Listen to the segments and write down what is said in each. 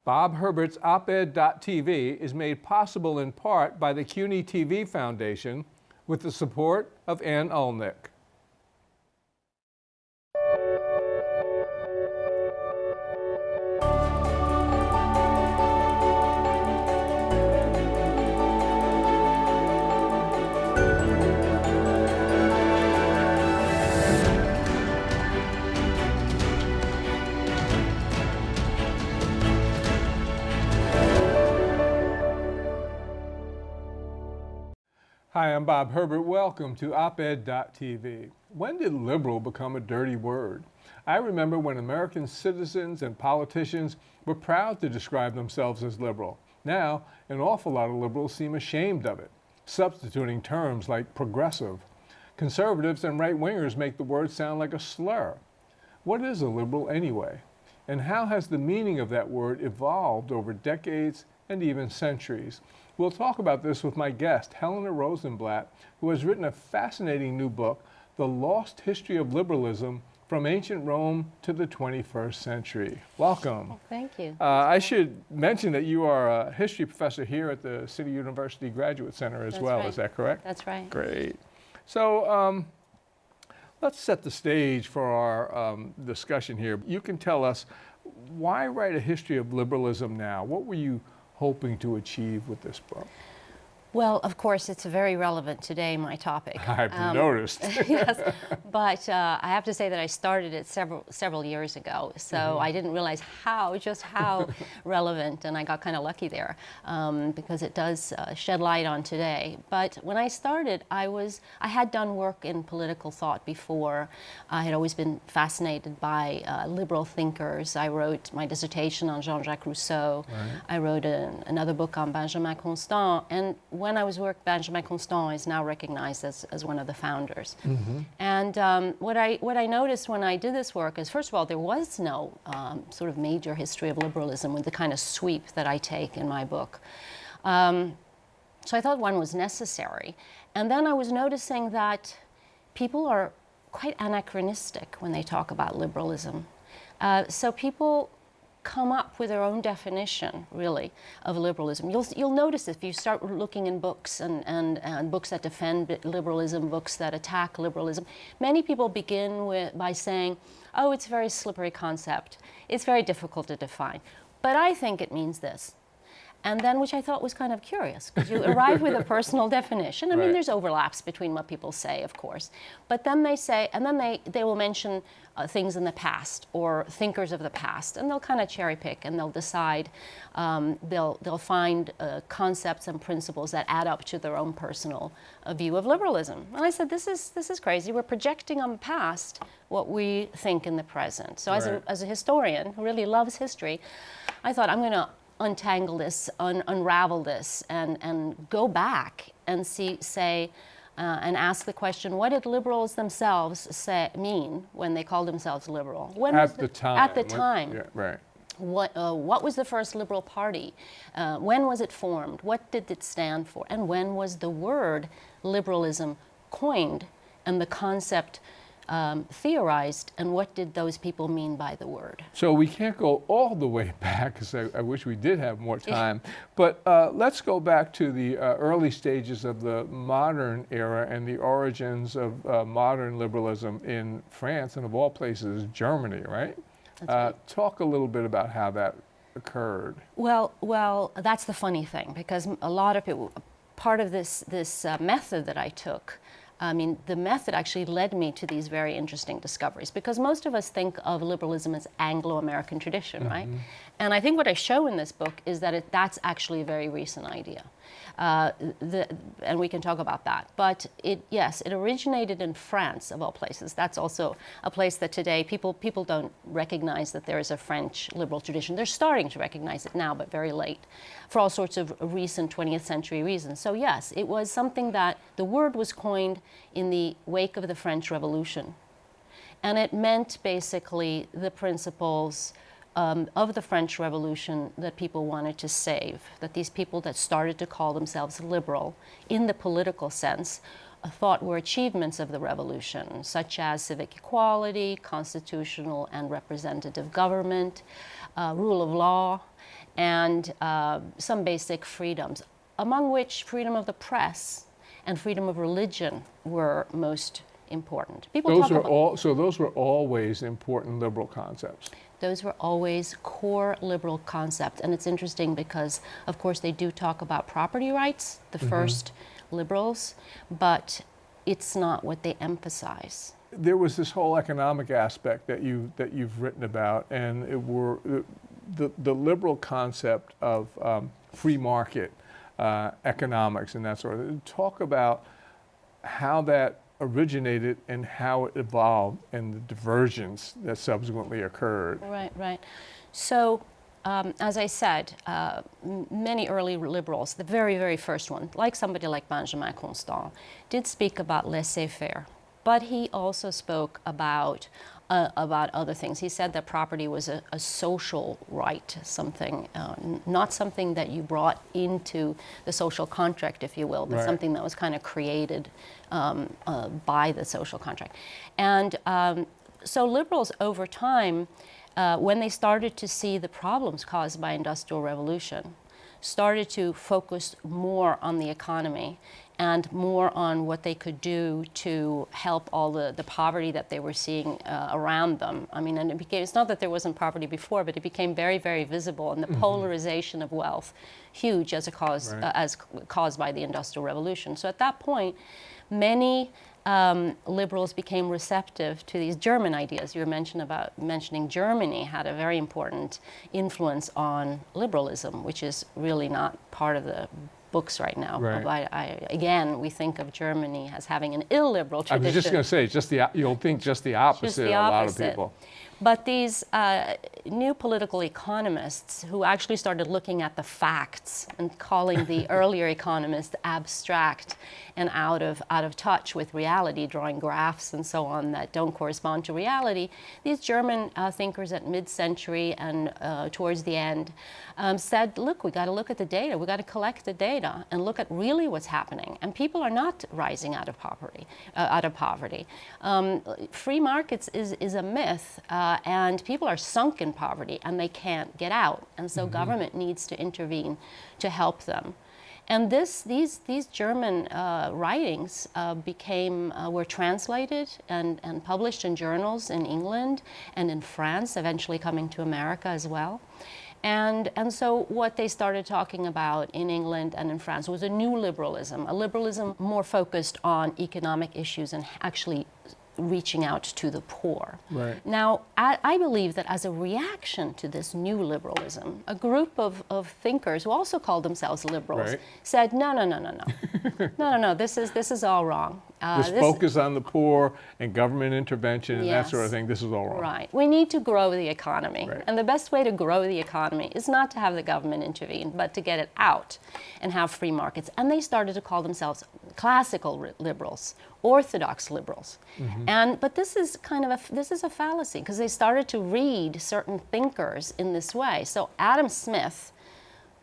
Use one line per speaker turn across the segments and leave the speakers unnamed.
Bob Herbert's OpEd.tv is made possible in part by the CUNY TV Foundation with the support of Ann Ulnick. Hi, I'm Bob Herbert. Welcome to OpEd.tv. When did liberal become a dirty word? I remember when American citizens and politicians were proud to describe themselves as liberal. Now, an awful lot of liberals seem ashamed of it, substituting terms like progressive. Conservatives and right-wingers make the word sound like a slur. What is a liberal anyway? And how has the meaning of that word evolved over decades and even centuries? We'll talk about this with my guest, Helena Rosenblatt, who has written a fascinating new book, The Lost History of Liberalism, From Ancient Rome to the 21st Century. Welcome.
Well, thank you.
I should mention that you are a history professor here at the City University Graduate Center as well.
Right.
Is that correct?
That's right.
Great. So let's set the stage for our discussion here. You can tell us, why write a history of liberalism now? What were you hoping to achieve with this book?
Well, of course, it's very relevant today, my topic.
I've noticed.
Yes, but I have to say that I started it several years ago, so I didn't realize just how relevant, and I got kind of lucky there because it does shed light on today. But when I started, I had done work in political thought before. I had always been fascinated by liberal thinkers. I wrote my dissertation on Jean-Jacques Rousseau. Right. I wrote another book on Benjamin Constant, and when I was working, Benjamin Constant is now recognized as one of the founders. And what I noticed when I did this work is, first of all, there was no sort of major history of liberalism with the kind of sweep that I take in my book. So I thought one was necessary. And then I was noticing that people are quite anachronistic when they talk about liberalism. So people come up with their own definition, really, of liberalism. You'll notice if you start looking in books and books that defend liberalism, books that attack liberalism, many people begin by saying, oh, it's a very slippery concept. It's very difficult to define. But I think it means this. And then, which I thought was kind of curious, because you arrive with a personal definition. I mean, there's overlaps between what people say, of course. But then they say, and then they will mention things in the past or thinkers of the past, and they'll kind of cherry pick and they'll decide, they'll find concepts and principles that add up to their own personal view of liberalism. And I said, this is crazy. We're projecting on the past what we think in the present. So as a historian who really loves history, I thought, I'm going to untangle this, unravel this, and go back and and ask the question: what did liberals themselves mean when they called themselves liberal? At the time.
Yeah, right.
What was the first liberal party? When was it formed? What did it stand for? And when was the word liberalism coined and the concept theorized, and what did those people mean by the word?
So we can't go all the way back, because I wish we did have more time, but let's go back to the early stages of the modern era and the origins of modern liberalism in France, and of all places, Germany, right?
That's right.
Talk a little bit about how that occurred.
Well, that's the funny thing, because a lot of people, part of this method that I took, I mean, the method actually led me to these very interesting discoveries, because most of us think of liberalism as Anglo-American tradition, right? And I think what I show in this book is that that's actually a very recent idea. And we can talk about that. But yes, it originated in France, of all places. That's also a place that today people don't recognize that there is a French liberal tradition. They're starting to recognize it now, but very late, for all sorts of recent 20th century reasons. So yes, it was something that the word was coined in the wake of the French Revolution. And it meant basically the principles of the French Revolution that people wanted to save, that these people that started to call themselves liberal in the political sense thought were achievements of the revolution, such as civic equality, constitutional and representative government, rule of law, and some basic freedoms, among which freedom of the press and freedom of religion were most important.
So those were always important liberal concepts.
Those were always core liberal concepts. And it's interesting because, of course, they do talk about property rights, the first liberals, but it's not what they emphasize.
There was this whole economic aspect that you've written about, and the liberal concept of free market economics and that sort of thing. Talk about how that originated and how it evolved and the divergence that subsequently occurred.
Right. So, as I said, many early liberals, the very, very first one, like somebody like Benjamin Constant, did speak about laissez-faire, but he also spoke about other things. He said that property was a social right, something, not something that you brought into the social contract, if you will, but something that was kind of created by the social contract. And so liberals over time, when they started to see the problems caused by Industrial Revolution, started to focus more on the economy and more on what they could do to help all the poverty that they were seeing around them. I mean, and it's not that there wasn't poverty before, but it became very, very visible, and the polarization of wealth, huge as caused by the Industrial Revolution. So at that point, many liberals became receptive to these German ideas. You were mentioning Germany had a very important influence on liberalism, which is really not part of the books right now. Again, we think of Germany as having an illiberal tradition.
I was just going to say, you'll think just the opposite. A lot of people.
But these new political economists who actually started looking at the facts and calling the earlier economists abstract and out of touch with reality, drawing graphs and so on that don't correspond to reality, these German thinkers at mid-century and towards the end said, look, we got to look at the data. We got to collect the data and look at really what's happening. And people are not rising out of poverty. Free markets is a myth. And people are sunk in poverty and they can't get out. And so government needs to intervene to help them. And these German writings were translated and published in journals in England and in France, eventually coming to America as well. And so what they started talking about in England and in France was a new liberalism, a liberalism more focused on economic issues and actually reaching out to the poor. Now, I believe that as a reaction to this new liberalism, a group of thinkers who also called themselves liberals said, no, this is all wrong.
This focus on the poor and government intervention and that sort of thing, this is all wrong.
We need to grow the economy. And the best way to grow the economy is not to have the government intervene, but to get it out and have free markets. And they started to call themselves classical liberals, orthodox liberals. But this is a fallacy, because they started to read certain thinkers in this way. So Adam Smith,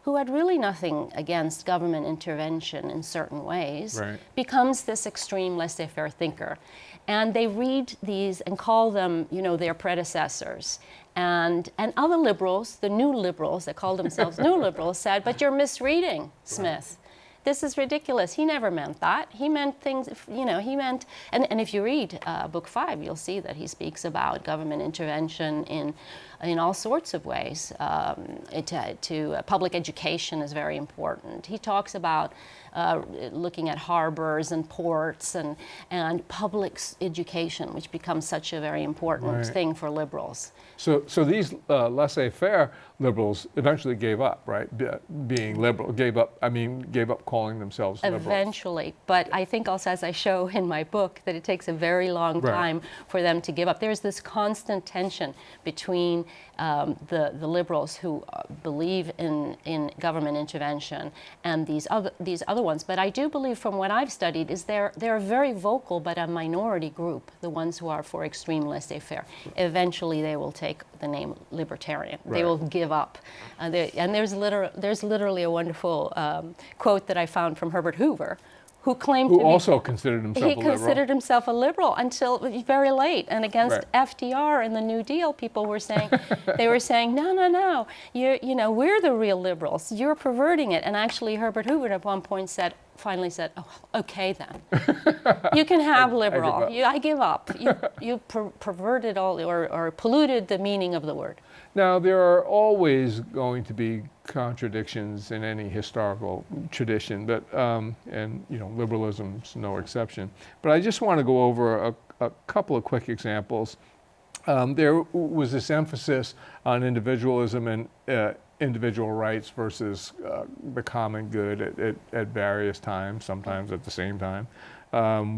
who had really nothing against government intervention in certain ways, becomes this extreme laissez-faire thinker. And they read these and call them, their predecessors. And other liberals, the new liberals that call themselves new liberals, said, but you're misreading Smith. This is ridiculous. He never meant that. He meant things, and if you read Book 5, you'll see that he speaks about government intervention in all sorts of ways. Public education is very important. He talks about looking at harbors and ports and public education, which becomes such a very important thing for liberals.
So these laissez-faire liberals eventually gave up, right? Being liberal, gave up calling themselves liberals.
Eventually, but I think also, as I show in my book, that it takes a very long time for them to give up. There's this constant tension between the liberals who believe in government intervention and these other ones. But I do believe, from what I've studied, is they're a very vocal but a minority group, the ones who are for extreme laissez-faire. Eventually, they will take the name libertarian. They will give up. And there's literally a wonderful quote that I found from Herbert Hoover, who claimed
Who
to
also considered himself a
he
liberal.
considered himself a liberal until very late. And against
Right.
FDR and the New Deal, people were saying, they were saying, no, you know, we're the real liberals. You're perverting it. And actually, Herbert Hoover at one point finally said, oh, okay then. You can have liberal. I give up. You perverted all or polluted the meaning of the word.
Now, there are always going to be contradictions in any historical tradition, but and you know, liberalism's no exception. But I just want to go over a couple of quick examples. There was this emphasis on individualism and individual rights versus the common good at various times, sometimes at the same time.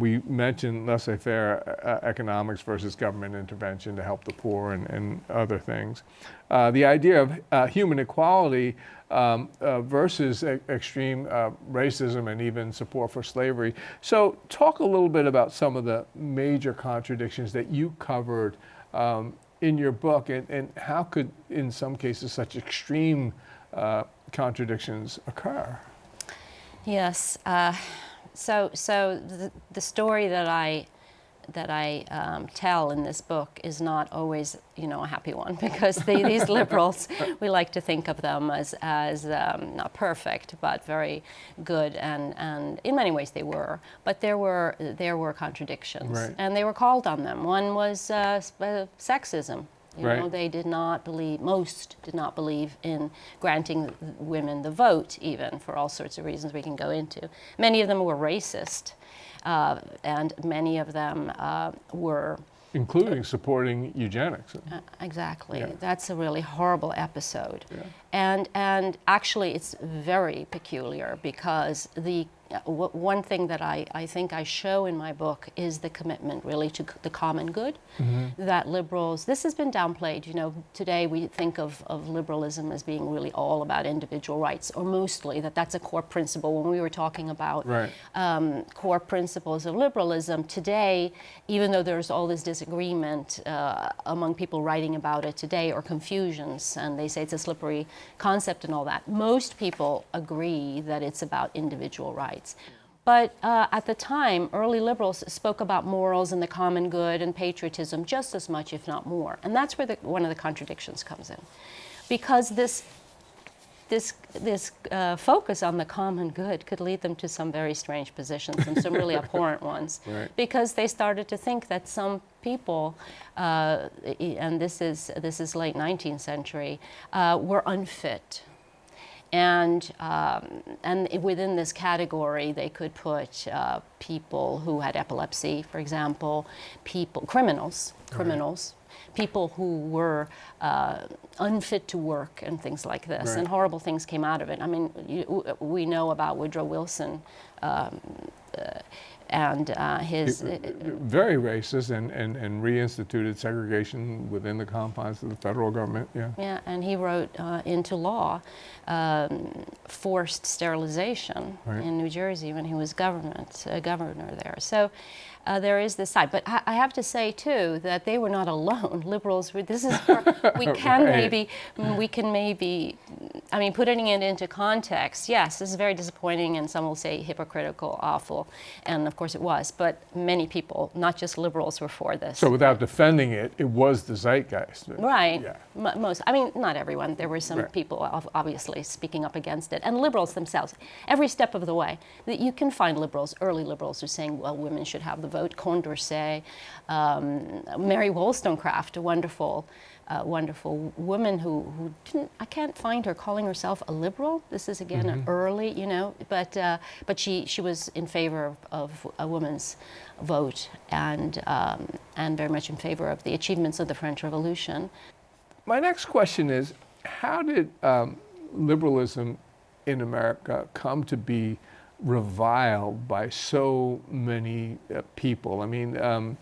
We mentioned laissez-faire economics versus government intervention to help the poor and other things. The idea of human equality versus extreme racism and even support for slavery. So talk a little bit about some of the major contradictions that you covered in your book, and how could, in some cases, such extreme contradictions occur?
Yes. So the story that I tell in this book is not always, you know, a happy one, because these liberals, we like to think of them as not perfect, but very good, and in many ways they were. But there were contradictions,
right.
and they were called on them. One was sexism. You
right.
know, most did not believe in granting women the vote, even, for all sorts of reasons we can go into. Many of them were racist, and many of them were...
Including supporting eugenics.
Exactly.
Yeah.
That's a really horrible episode.
Yeah.
And actually it's very peculiar, because one thing that I think I show in my book is the commitment really to the common good, that liberals, this has been downplayed. You know, today we think of liberalism as being really all about individual rights, or mostly that's a core principle. When we were talking about
right.
Core principles of liberalism, today, even though there's all this disagreement among people writing about it today, or confusions, and they say it's a slippery concept and all that, most people agree that it's about individual rights. But at the time, early liberals spoke about morals and the common good and patriotism just as much, if not more. And that's where one of the contradictions comes in. Because this focus on the common good could lead them to some very strange positions, and some really abhorrent ones.
Right.
Because they started to think that some people, and this is late 19th century, were unfit. And within this category, they could put people who had epilepsy, for example, criminals,
right.
people who were unfit to work and things like this.
Right.
And horrible things came out of it. I mean, we know about Woodrow Wilson and his...
very racist, and reinstituted segregation within the confines of the federal government. Yeah.
Yeah, and he wrote into law forced sterilization
right.
in New Jersey when he was governor there. So there is this side. But I have to say, too, that they were not alone. Liberals, this is where we can maybe, I mean, putting it into context, yes, this is very disappointing, and some will say hypocritical, awful, and of course it was. But many people, not just liberals, were for this.
So without defending it, it was the zeitgeist.
Right.
Yeah.
Most, I mean, not everyone. There were some
right.
people obviously speaking up against it, and liberals themselves. Every step of the way, you can find liberals, early liberals, who are saying, well, women should have the vote. Condorcet, Mary Wollstonecraft, a wonderful woman who didn't, I can't find her calling herself a liberal. This is again an early, you know, but she was in favor of a woman's vote, and very much in favor of the achievements of the French Revolution.
My next question is, how did liberalism in America come to be reviled by so many people? I mean,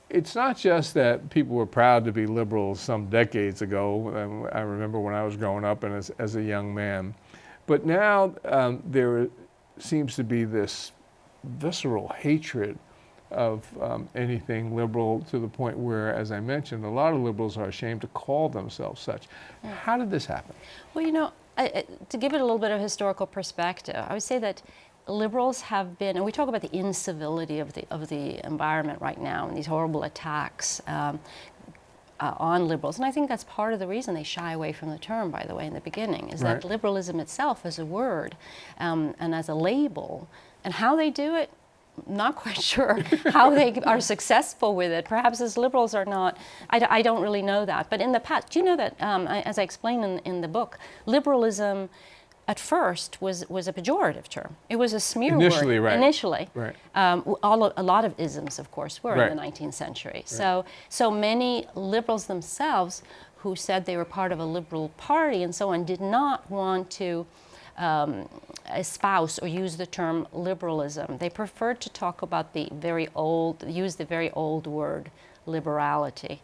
it's not just that people were proud to be liberals some decades ago. I remember when I was growing up and as a young man. But now there seems to be this visceral hatred of anything liberal, to the point where, as I mentioned, a lot of liberals are ashamed to call themselves such. How did this happen?
Well, you know, to give it a little bit of historical perspective, I would say that liberals have been, and we talk about the incivility of the environment right now and these horrible attacks on liberals, and I think that's part of the reason they shy away from the term, by the way, in the beginning, is that liberalism itself as a word and as a label, and how they do it, not quite sure how they are successful with it. Perhaps as liberals are not, I don't really know that. But in the past, do you know that, as I explain in the book, liberalism at first was a pejorative term. It was a smear
Initially,
word.
right.
Initially.
Right.
A lot of isms, of course, were in the 19th century.
Right.
So many liberals themselves who said they were part of a liberal party and so on did not want to espouse or use the term liberalism. They preferred to talk about use the very old word liberality.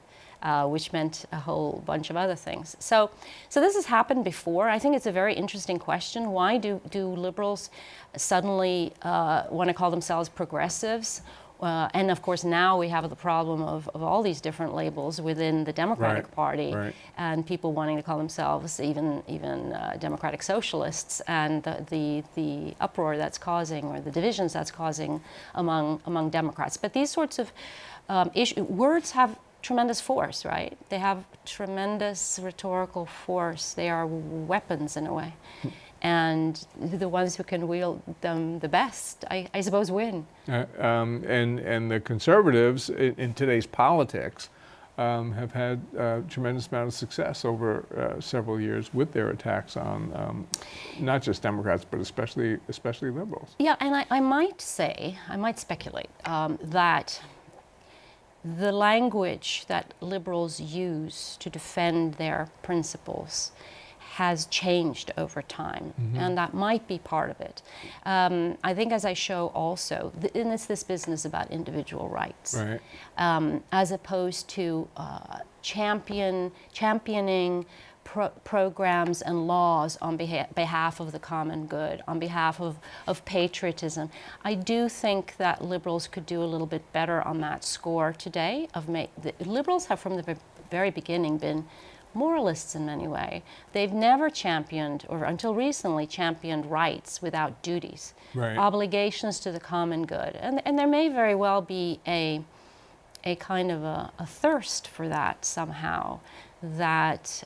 Which meant a whole bunch of other things. So this has happened before. I think it's a very interesting question. Why do liberals suddenly want to call themselves progressives? And of course now we have the problem of all these different labels within the Democratic Party, and people wanting to call themselves even democratic socialists, and the uproar that's causing, or the divisions that's causing among Democrats. But these sorts of words have tremendous force, right? They have tremendous rhetorical force. They are weapons in a way. And the ones who can wield them the best, I suppose, win.
And the conservatives in today's politics have had a tremendous amount of success over several years with their attacks on not just Democrats, but especially liberals.
Yeah, and I might speculate that the language that liberals use to defend their principles has changed over time, and that might be part of it. I think, as I show also, and it's this business about individual rights, as opposed to championing programs and laws on behalf of the common good, on behalf of patriotism. I do think that liberals could do a little bit better on that score today. Liberals have from the very beginning been moralists in many ways. They've never championed, or until recently, championed rights without duties, obligations to the common good. And there may very well be a kind of a thirst for that somehow, that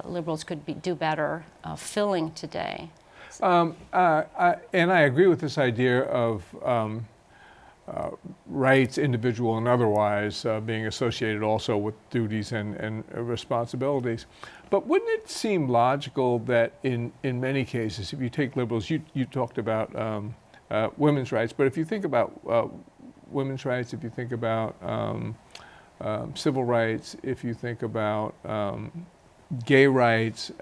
liberals could do better filling today.
And I agree with this idea of rights, individual and otherwise, being associated also with duties and responsibilities. But wouldn't it seem logical that in many cases, if you take liberals, you talked about women's rights, but if you think about women's rights, if you think about civil rights, if you think about gay rights,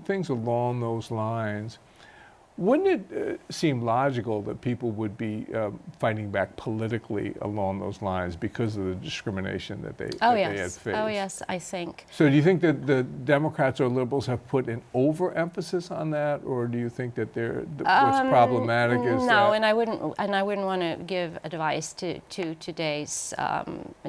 things along those lines, wouldn't it seem logical that people would be fighting back politically along those lines because of the discrimination that they had faced?
Oh yes, I think.
So do you think that the Democrats or liberals have put an overemphasis on that, or do you think that what's problematic is
no, and I wouldn't want to give advice to today's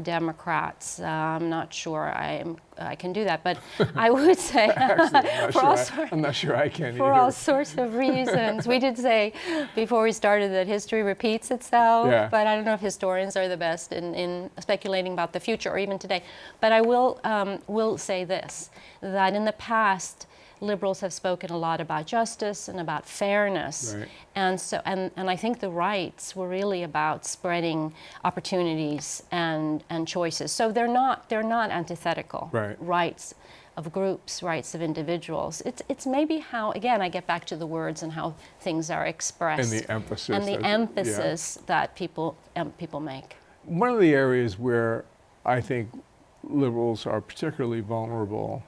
Democrats. I'm not sure I can do that, but I would say
Actually, I'm not sure I can
for
either.
all sorts of reasons. We did say before we started that history repeats itself, but I don't know if historians are the best in speculating about the future or even today. But I will say this, that in the past, liberals have spoken a lot about justice and about fairness, and I think the rights were really about spreading opportunities and choices. So they're not antithetical. Rights of groups, rights of individuals. It's maybe how, again, I get back to the words and how things are expressed
And the emphasis.
That people make.
One of the areas where I think liberals are particularly vulnerable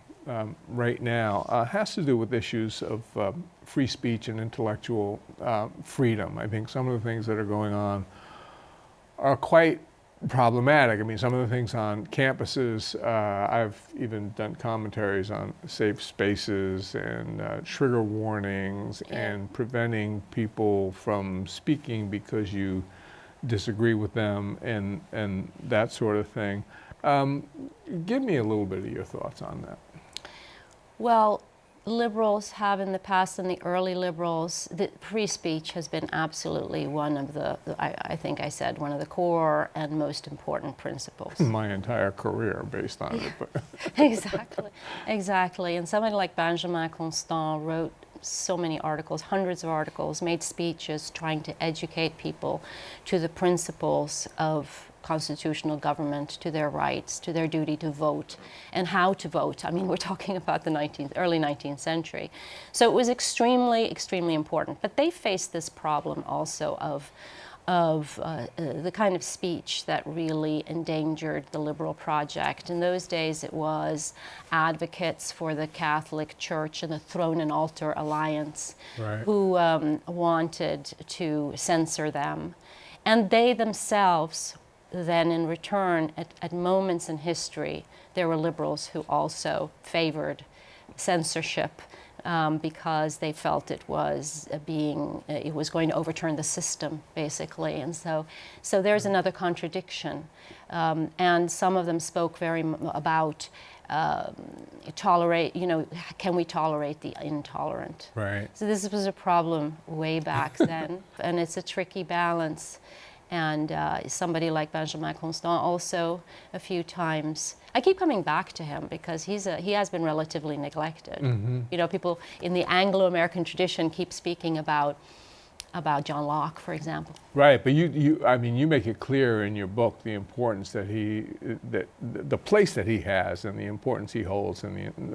right now has to do with issues of free speech and intellectual freedom. I think some of the things that are going on are quite problematic. I mean, some of the things on campuses, I've even done commentaries on safe spaces and trigger warnings and preventing people from speaking because you disagree with them and that sort of thing. Give me a little bit of your thoughts on that.
Well, liberals have in the past, and the early liberals, the free speech has been absolutely one of I think I said, one of the core and most important principles.
My entire career based on it. But
Exactly, exactly. And somebody like Benjamin Constant wrote so many articles, hundreds of articles, made speeches trying to educate people to the principles of constitutional government, to their rights, to their duty to vote, and how to vote. I mean, we're talking about the early 19th century. So it was extremely, extremely important. But they faced this problem also of the kind of speech that really endangered the liberal project. In those days, it was advocates for the Catholic Church and the Throne and Altar Alliance who wanted to censor them. And they themselves, then in return, at moments in history, there were liberals who also favored censorship because they felt it was going to overturn the system, basically. And so there's another contradiction. And some of them spoke about can we tolerate the intolerant?
Right.
So this was a problem way back then, and it's a tricky balance. And somebody like Benjamin Constant also a few times. I keep coming back to him because he has been relatively neglected.
Mm-hmm.
You know, people in the Anglo-American tradition keep speaking about John Locke, for example.
Right, but you make it clear in your book the importance that the place that he has and the importance he holds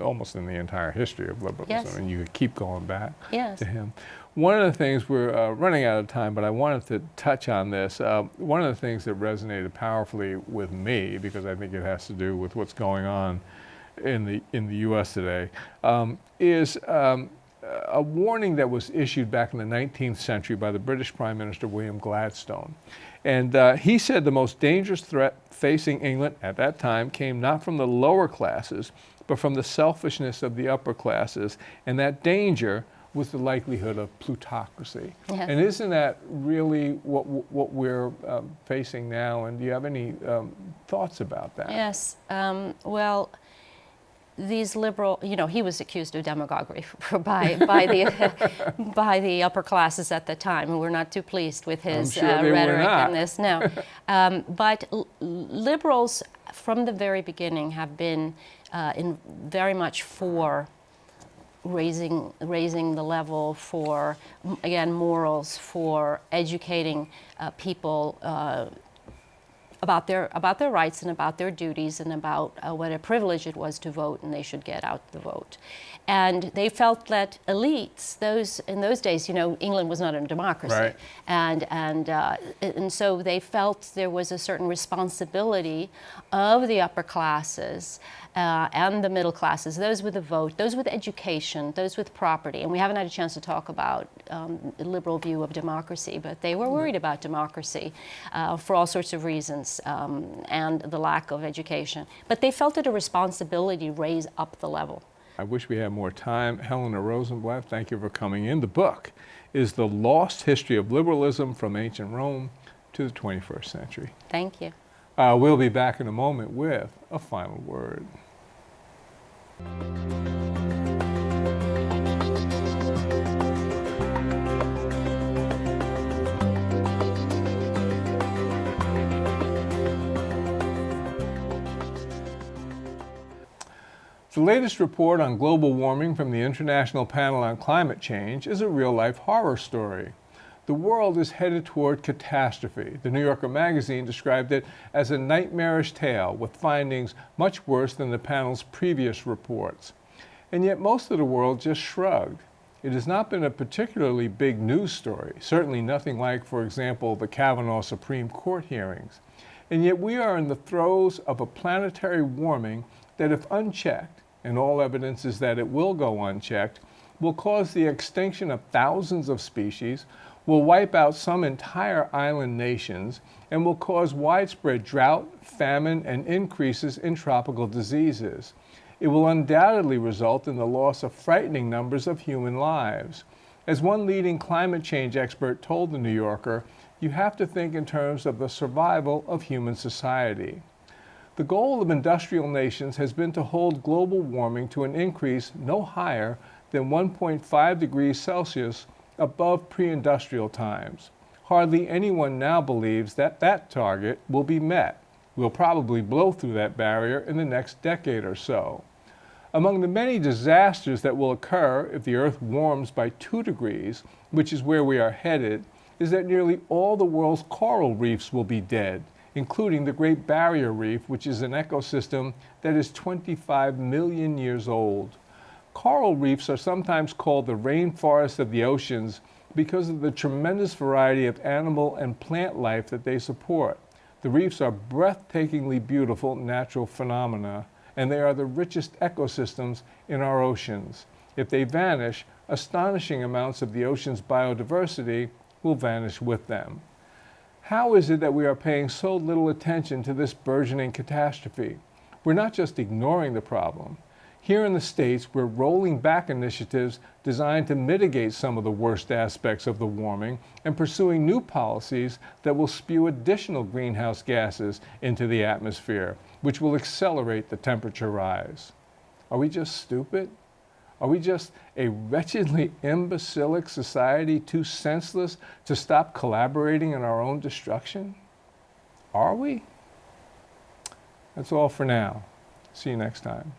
almost in the entire history of liberalism.
Yes.
And you keep going back
Yes.
to him. One of the things, we're running out of time, but I wanted to touch on this. One of the things that resonated powerfully with me, because I think it has to do with what's going on in the U.S. today, is a warning that was issued back in the 19th century by the British Prime Minister William Gladstone. And he said the most dangerous threat facing England at that time came not from the lower classes, but from the selfishness of the upper classes. And that danger was the likelihood of plutocracy.
Yes.
And isn't that really what we're facing now? And do you have any thoughts about that?
Yes. Well, these liberal, he was accused of demagoguery by the upper classes at the time, who were not too pleased with his rhetoric in this. No, but liberals from the very beginning have been very much for raising the level, for again morals, for educating people about their rights and about their duties and about what a privilege it was to vote, and they should get out the vote. And they felt that elites, in those days, England was not a democracy,
right.
and so they felt there was a certain responsibility of the upper classes and the middle classes, those with the vote, those with education, those with property. And we haven't had a chance to talk about the liberal view of democracy, but they were worried about democracy for all sorts of reasons, and the lack of education. But they felt it a responsibility to raise up the level.
I wish we had more time. Helena Rosenblatt, thank you for coming in. The book is The Lost History of Liberalism from Ancient Rome to the 21st Century.
Thank you.
We'll be back in a moment with a final word. The latest report on global warming from the International Panel on Climate Change is a real-life horror story. The world is headed toward catastrophe. The New Yorker magazine described it as a nightmarish tale with findings much worse than the panel's previous reports. And yet most of the world just shrugged. It has not been a particularly big news story, certainly nothing like, for example, the Kavanaugh Supreme Court hearings. And yet we are in the throes of a planetary warming that, if unchecked, and all evidence is that it will go unchecked, will cause the extinction of thousands of species, will wipe out some entire island nations, and will cause widespread drought, famine, and increases in tropical diseases. It will undoubtedly result in the loss of frightening numbers of human lives. As one leading climate change expert told The New Yorker, you have to think in terms of the survival of human society. The goal of industrial nations has been to hold global warming to an increase no higher than 1.5 degrees Celsius above pre-industrial times. Hardly anyone now believes that that target will be met. We'll probably blow through that barrier in the next decade or so. Among the many disasters that will occur if the Earth warms by 2 degrees, which is where we are headed, is that nearly all the world's coral reefs will be dead, including the Great Barrier Reef, which is an ecosystem that is 25 million years old. Coral reefs are sometimes called the rainforest of the oceans because of the tremendous variety of animal and plant life that they support. The reefs are breathtakingly beautiful natural phenomena, and they are the richest ecosystems in our oceans. If they vanish, astonishing amounts of the ocean's biodiversity will vanish with them. How is it that we are paying so little attention to this burgeoning catastrophe? We're not just ignoring the problem. Here in the States, we're rolling back initiatives designed to mitigate some of the worst aspects of the warming and pursuing new policies that will spew additional greenhouse gases into the atmosphere, which will accelerate the temperature rise. Are we just stupid? Are we just a wretchedly imbecilic society too senseless to stop collaborating in our own destruction? Are we? That's all for now. See you next time.